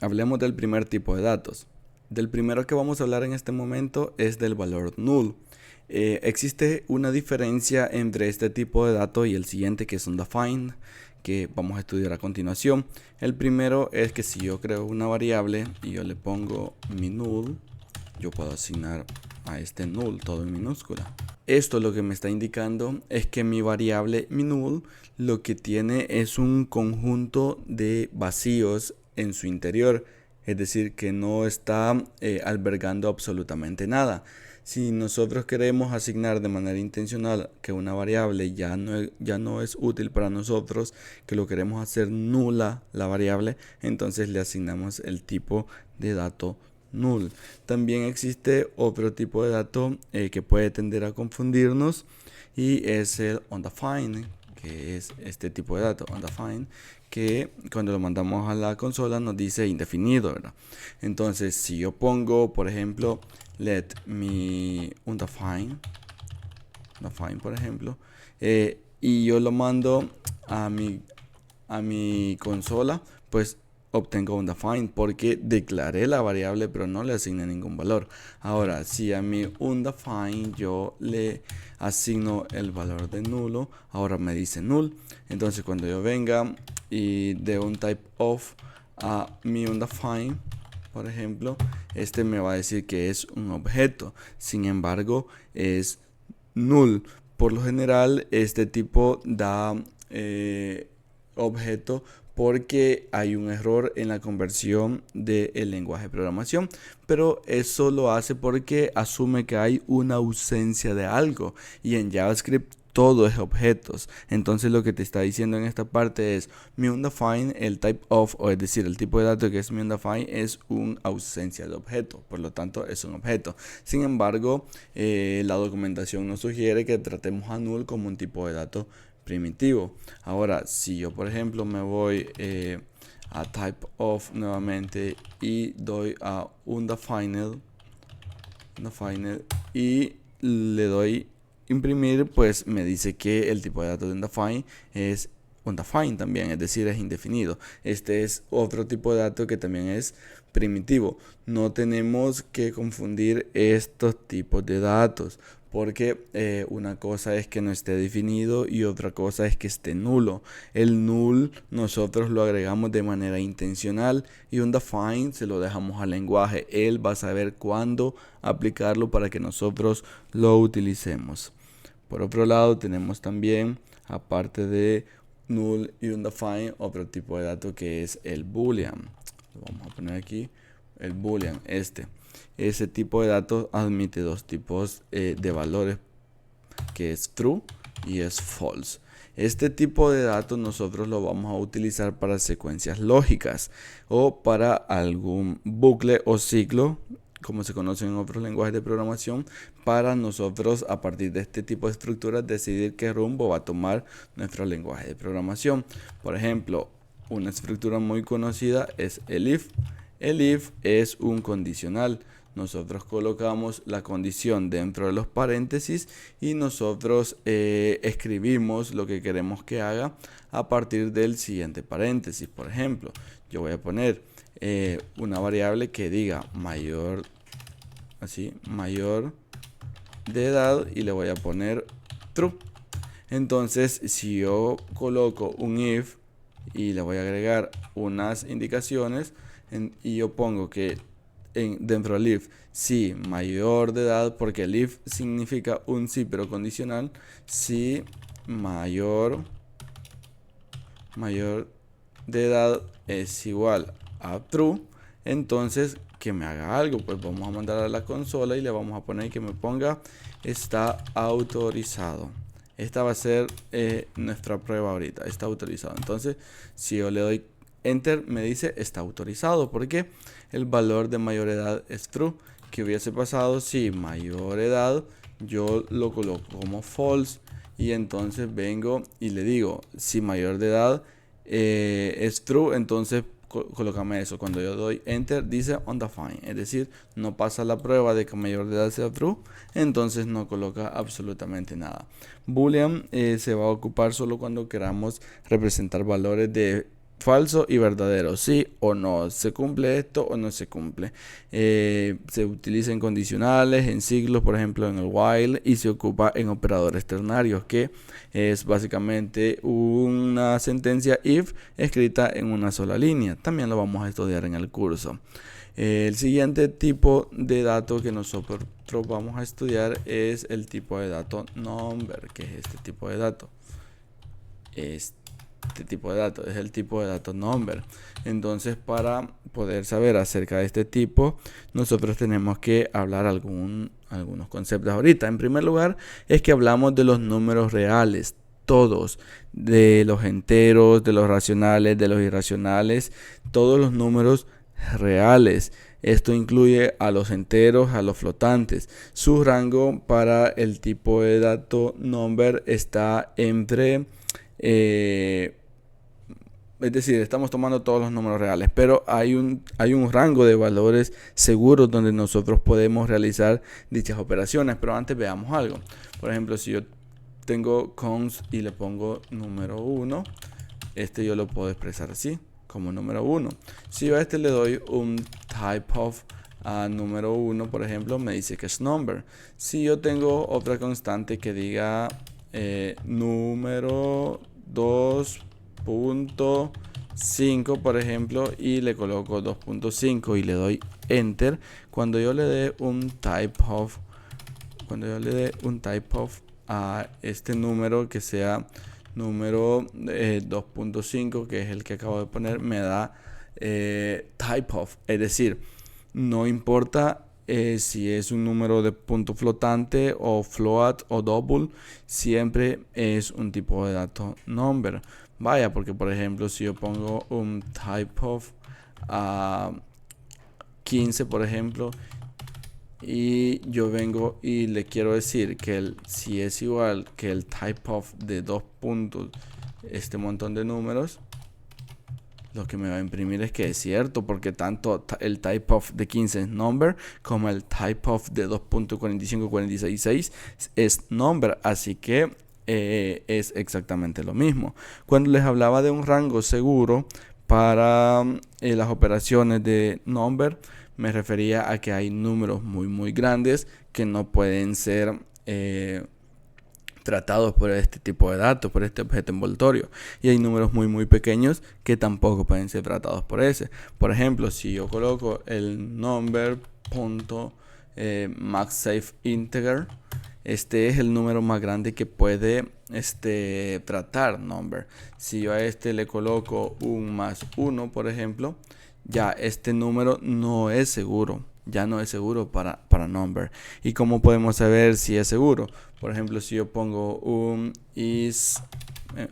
hablemos del primer tipo de datos. Del primero que vamos a hablar en este momento es del valor null. Existe una diferencia entre este tipo de datos y el siguiente, que es undefined, que vamos a estudiar a continuación. El primero es que si yo creo una variable y yo le pongo mi null, yo puedo asignar a este null todo en minúscula. Esto lo que me está indicando es que mi variable mi null lo que tiene es un conjunto de vacíos en su interior, es decir, que no está albergando absolutamente nada. Si nosotros queremos asignar de manera intencional que una variable ya no es útil para nosotros, que lo queremos hacer nula la variable, entonces le asignamos el tipo de dato null. También existe otro tipo de dato que puede tender a confundirnos, y es el undefined, que es este tipo de dato undefined, que cuando lo mandamos a la consola nos dice indefinido, ¿verdad? Entonces si yo pongo, por ejemplo, let me undefined, por ejemplo, y yo lo mando a mi consola, pues obtengo undefined porque declaré la variable pero no le asigné ningún valor. Ahora, si a mi undefined yo le asigno el valor de nulo, ahora me dice null. Entonces cuando yo venga y de un type of a mi undefined, por ejemplo, este me va a decir que es un objeto, sin embargo es null. Por lo general este tipo da objeto porque hay un error en la conversión del lenguaje de programación, pero eso lo hace porque asume que hay una ausencia de algo, y en JavaScript todo es objetos. Entonces lo que te está diciendo en esta parte es mi undefined, el type of, o es decir, el tipo de dato que es mi undefined es una ausencia de objeto, por lo tanto es un objeto. Sin embargo, la documentación nos sugiere que tratemos a null como un tipo de dato primitivo. Ahora, si yo por ejemplo me voy a type of nuevamente y doy a undefined y le doy imprimir, pues me dice que el tipo de datos de undefined es undefined también, es decir, es indefinido. Este es otro tipo de dato que también es primitivo. No tenemos que confundir estos tipos de datos, porque una cosa es que no esté definido y otra cosa es que esté nulo. El null nosotros lo agregamos de manera intencional y undefined se lo dejamos al lenguaje. Él va a saber cuándo aplicarlo para que nosotros lo utilicemos. Por otro lado, tenemos también, aparte de null y undefined, otro tipo de dato que es el boolean. Lo vamos a poner aquí, el boolean. Ese tipo de datos admite dos tipos de valores, que es true y es false. Este tipo de datos nosotros lo vamos a utilizar para secuencias lógicas o para algún bucle o ciclo, como se conoce en otros lenguajes de programación, para nosotros a partir de este tipo de estructuras decidir qué rumbo va a tomar nuestro lenguaje de programación. Por ejemplo, una estructura muy conocida es el if. El if es un condicional. Nosotros colocamos la condición dentro de los paréntesis y nosotros escribimos lo que queremos que haga a partir del siguiente paréntesis. Por ejemplo, yo voy a poner una variable que diga mayor de edad y le voy a poner true. Entonces, si yo coloco un if y le voy a agregar unas indicaciones y yo pongo que dentro del if si mayor de edad, porque el if significa un sí pero condicional, si mayor de edad es igual a true, entonces que me haga algo. Pues vamos a mandar a la consola y le vamos a poner que me ponga está autorizado. Esta va a ser nuestra prueba ahorita, está autorizado. Entonces si yo le doy enter me dice está autorizado porque el valor de mayor edad es true. Que hubiese pasado si mayor edad yo lo coloco como false, y entonces vengo y le digo si mayor de edad es true, entonces colócame eso. Cuando yo doy enter dice undefined, es decir, no pasa la prueba de que mayor de edad sea true, entonces no coloca absolutamente nada. Boolean se va a ocupar solo cuando queramos representar valores de falso y verdadero, sí o no, se cumple esto o no se cumple. Se utiliza en condicionales, en siglos, por ejemplo en el while, y se ocupa en operadores ternarios, que es básicamente una sentencia if escrita en una sola línea. También lo vamos a estudiar en el curso. El siguiente tipo de dato que nosotros vamos a estudiar es el tipo de dato number, que es este tipo de dato. Este tipo de datos es el tipo de dato number. Entonces, para poder saber acerca de este tipo, nosotros tenemos que hablar algunos conceptos ahorita. En primer lugar, es que hablamos de los números reales, todos, de los enteros, de los racionales, de los irracionales, todos los números reales. Esto incluye a los enteros, a los flotantes. Su rango para el tipo de dato number está entre es decir, estamos tomando todos los números reales, pero hay un rango de valores seguros donde nosotros podemos realizar dichas operaciones. Pero antes veamos algo. Por ejemplo, si yo tengo const y le pongo número 1, yo lo puedo expresar así, como número 1. Si yo a le doy un type of número 1, por ejemplo, me dice que es number. Si yo tengo otra constante que diga número 2.5, por ejemplo, y le coloco 2.5 y le doy enter, cuando yo le dé un type of a este número que sea número 2.5, que es el que acabo de poner, me da type of, es decir, no importa si es un número de punto flotante o float o double, siempre es un tipo de dato number. Vaya, porque por ejemplo, si yo pongo un type of 15, por ejemplo, y yo vengo y le quiero decir que si es igual que el type of de 2 puntos, este montón de números, lo que me va a imprimir es que es cierto, porque tanto el type of de 15 es number como el type of de 2.4546 es number, así que es exactamente lo mismo. Cuando les hablaba de un rango seguro para las operaciones de number, me refería a que hay números muy grandes que no pueden ser tratados por este tipo de datos, por este objeto envoltorio, y hay números muy pequeños que tampoco pueden ser tratados por ese. Por ejemplo, si yo coloco el number.maxSafeInteger, este es el número más grande que puede tratar number. Si yo a le coloco un +1, por ejemplo, ya este número no es seguro. Ya no es seguro para number. ¿Y cómo podemos saber si es seguro? Por ejemplo, si yo pongo un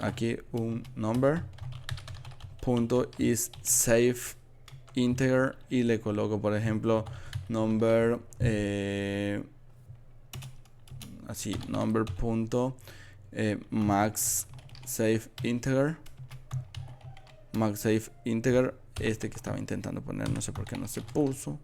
aquí un number.isSafeInteger y le coloco, por ejemplo, number así, number.maxSafeInteger, maxSafeInteger, que estaba intentando poner, no sé por qué no se puso,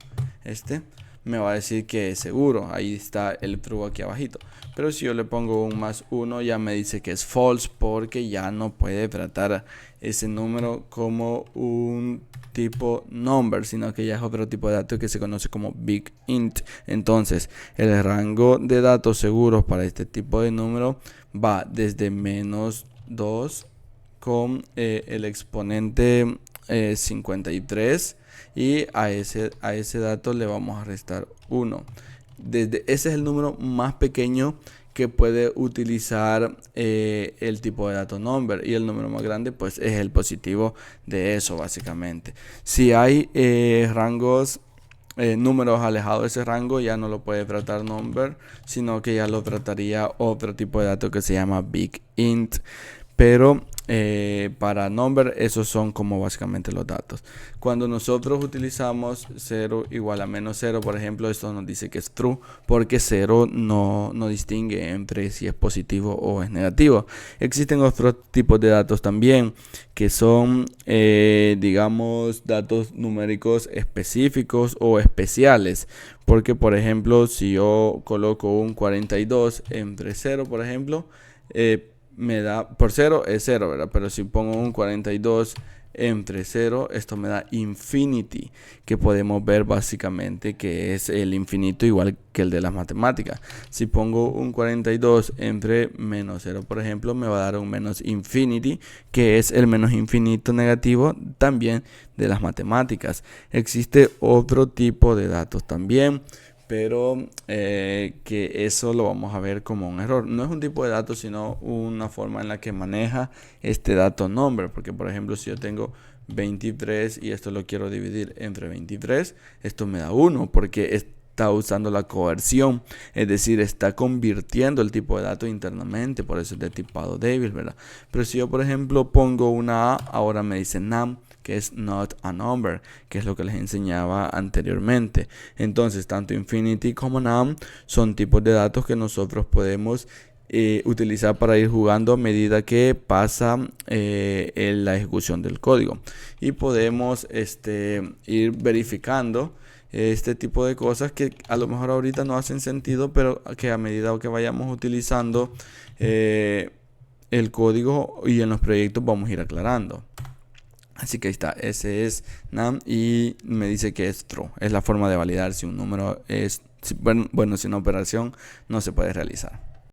me va a decir que es seguro. Ahí está el true aquí abajito. Pero si yo le pongo un +1, ya me dice que es false, porque ya no puede tratar ese número como un tipo number, sino que ya es otro tipo de dato que se conoce como big int. Entonces, el rango de datos seguros para este tipo de número va desde -2 con el exponente 53, y a ese dato le vamos a restar 1. Ese es el número más pequeño que puede utilizar el tipo de dato number, y el número más grande pues es el positivo de eso, básicamente. Si hay rangos números alejados de ese rango, ya no lo puede tratar number, sino que ya lo trataría otro tipo de dato que se llama big int. Pero para number, esos son como básicamente los datos. Cuando nosotros utilizamos 0 igual a -0, por ejemplo, esto nos dice que es true, porque 0 no distingue entre si es positivo o es negativo. Existen otros tipos de datos también, que son digamos datos numéricos específicos o especiales, porque por ejemplo, si yo coloco un 42 entre 0, por ejemplo, me da, por 0 es 0, ¿verdad? Pero si pongo un 42 entre 0, esto me da infinity, que podemos ver básicamente que es el infinito igual que el de las matemáticas. Si pongo un 42 entre menos 0, por ejemplo, me va a dar un menos infinity, que es el menos infinito negativo también de las matemáticas. Existe otro tipo de datos también, pero que eso lo vamos a ver como un error. No es un tipo de dato, sino una forma en la que maneja este dato number. Porque, por ejemplo, si yo tengo 23 y esto lo quiero dividir entre 23, esto me da 1 porque está usando la coerción, es decir, está convirtiendo el tipo de dato internamente, por eso es de tipado débil, ¿verdad? Pero si yo, por ejemplo, pongo una A, ahora me dice num, que es not a number, que es lo que les enseñaba anteriormente. Entonces, tanto infinity como num son tipos de datos que nosotros podemos utilizar para ir jugando a medida que pasa la ejecución del código. Y podemos ir verificando este tipo de cosas que a lo mejor ahorita no hacen sentido, pero que a medida que vayamos utilizando el código y en los proyectos vamos a ir aclarando. Así que ahí está, ese es num y me dice que es true. Es la forma de validar si un número es, bueno, si una operación no se puede realizar.